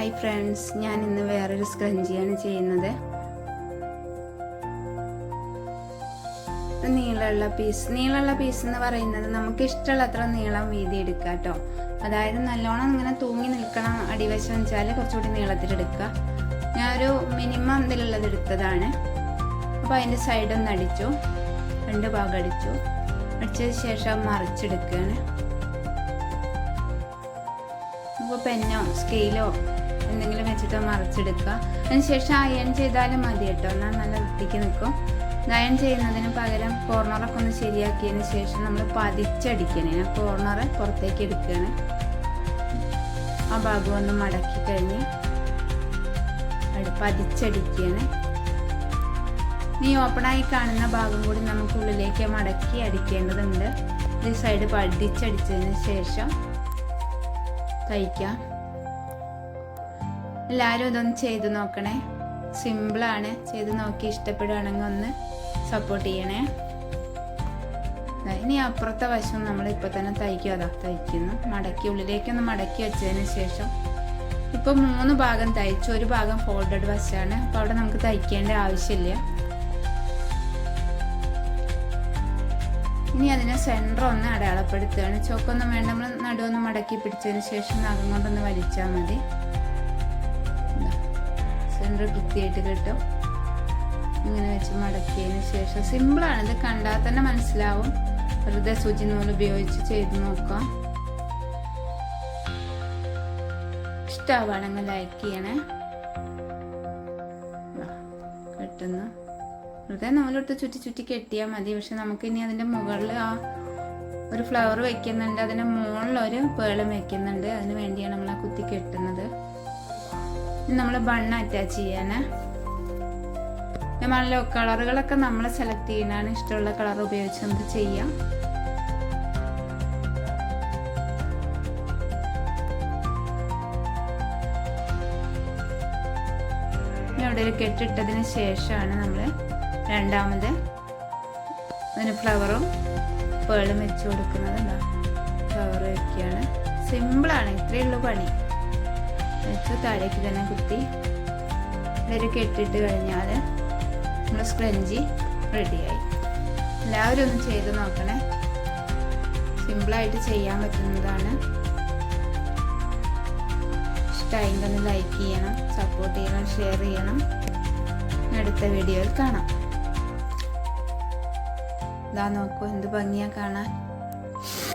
Hi friends, ഞാൻ ഇന്ന് വേറൊരു സ്ക്രഞ്ചിയാണ് ചെയ്യുന്നത്. നീളമുള്ള പീസ് എന്ന് പറയുന്നത് നമുക്ക് ഇഷ്ടമുള്ളത്ര നീളം വീതി എടുക്കുക കേട്ടോ. അതായത് നല്ലോണം ഇങ്ങനെ തൂങ്ങി നിൽക്കണം അടിവശം വെച്ചാൽ കുറച്ചുകൂടി നീളത്തിലെടുക്കുക. ഞാനൊരു മിനിമം ഇതിലുള്ളത് എടുത്തതാണ്. അപ്പോൾ അതിൻ്റെ സൈഡൊന്ന് അടിച്ചു, 2 ഭാഗം അടിച്ചതിന് ശേഷം മറിച്ചെടുക്കുകയാണ്. അപ്പോൾ പെന്നോ സ്കെയിലോ എന്തെങ്കിലും വെച്ചിട്ട് മറിച്ചെടുക്കുക. അതിനുശേഷം അയൺ ചെയ്താലും മതി കേട്ടോ, എന്നാൽ നല്ല വൃത്തിക്ക് നിൽക്കും. അയൺ ചെയ്യുന്നതിന് പകരം കോർണറൊക്കെ ഒന്ന് ശരിയാക്കിയതിന് ശേഷം നമ്മൾ പതിച്ചടിക്കണേ. ഞാൻ കോർണറ് പുറത്തേക്ക് എടുക്കുകയാണ്. ആ ഭാഗം ഒന്ന് മടക്കി കഴിഞ്ഞ് പതിച്ചടിക്കുകയാണ്. ഈ ഓപ്പണായി കാണുന്ന ഭാഗം കൂടി നമുക്ക് ഉള്ളിലേക്ക് മടക്കി അടിക്കേണ്ടതുണ്ട്. ഈ സൈഡ് പതിച്ചടിച്ചതിന് ശേഷം തയ്ക്കാം. എല്ലാവരും ഇതൊന്ന് ചെയ്ത് നോക്കണേ. സിമ്പിളാണ്. ചെയ്ത് നോക്കി ഇഷ്ടപ്പെടുകയാണെങ്കിൽ ഒന്ന് സപ്പോർട്ട് ചെയ്യണേ. ഇനി അപ്പുറത്തെ വശം നമ്മൾ ഇപ്പോൾ തന്നെ തയ്ക്കുന്നു. ഉള്ളിലേക്കൊന്ന് മടക്കി വെച്ചതിന് ശേഷം ഇപ്പോൾ 3 ഭാഗം തയ്ച്ചു. ഒരു ഭാഗം ഫോൾഡഡ് വശമാണ്. അപ്പോൾ അവിടെ നമുക്ക് തയ്ക്കേണ്ട ആവശ്യമില്ല. ഇനി അതിനെ സെൻറ്റർ ഒന്ന് അടയാളപ്പെടുത്തുകയാണ്. ചോക്കൊന്നും വേണ്ട, നമ്മൾ നടുവൊന്ന് മടക്കി പിടിച്ചതിന് ശേഷം നഖം കൊണ്ടൊന്ന് വലിച്ചാൽ മതി. സെൻറ്റർ കൃത്യമായിട്ട് കിട്ടും. ഇങ്ങനെ വെച്ച് മടക്കിയതിന് ശേഷം സിമ്പിളാണ്. ഇത് കണ്ടാൽ തന്നെ മനസ്സിലാവും. വെറുതെ സൂചി നൂല് ഉപയോഗിച്ച് ചെയ്ത് നോക്കാം. ഇഷ്ടമാണെങ്കിൽ ലൈക്ക് ചെയ്യണേ. കിട്ടുന്നു വെറുതെ നൂലെടുത്ത് ചുറ്റി കെട്ടിയാൽ മതി. പക്ഷെ നമുക്കിനി അതിൻ്റെ മുകളിൽ ഒരു ഫ്ലവർ വെക്കുന്നുണ്ട്, അതിൻ്റെ മുകളിലൊരു പേളും വെക്കുന്നുണ്ട്. അതിന് വേണ്ടിയാണ് നമ്മൾ ആ കുത്തി കെട്ടുന്നത്. നമ്മൾ ബണ്ണ് അറ്റാച്ച് ചെയ്യാന് നമ്മളല്ലോ കളറുകളൊക്കെ നമ്മൾ സെലക്ട് ചെയ്യാനാണ്. ഇഷ്ടമുള്ള കളർ ഉപയോഗിച്ച് നമുക്ക് ചെയ്യാം. ഇവിടെ ഒരു കെട്ടിട്ടതിന് ശേഷമാണ് നമ്മൾ രണ്ടാമത് അതിന് ഫ്ലവറും പേളും വെച്ച് കൊടുക്കുന്നത്. ഫ്ലവർ വെക്കുകയാണ്. സിമ്പിളാണ്. ഇത്രയേ ഉള്ളൂ പണി. വെച്ച് താഴേക്ക് തന്നെ കുത്തി ഒരു കെട്ടിട്ട് കഴിഞ്ഞാൽ നമ്മൾ സ്ക്രഞ്ചി റെഡിയായി. എല്ലാവരും ഒന്ന് ചെയ്ത് നോക്കണേ. സിമ്പിളായിട്ട് ചെയ്യാൻ പറ്റുന്നതാണ്. ഇഷ്ടമായെങ്കിൽ ഒന്ന് ലൈക്ക് ചെയ്യണം, സപ്പോർട്ട് ചെയ്യണം, ഷെയർ ചെയ്യണം. അടുത്ത വീഡിയോയിൽ കാണാം. ഇതാ നോക്കൂ, എന്ത് ഭംഗിയാ കാണാൻ.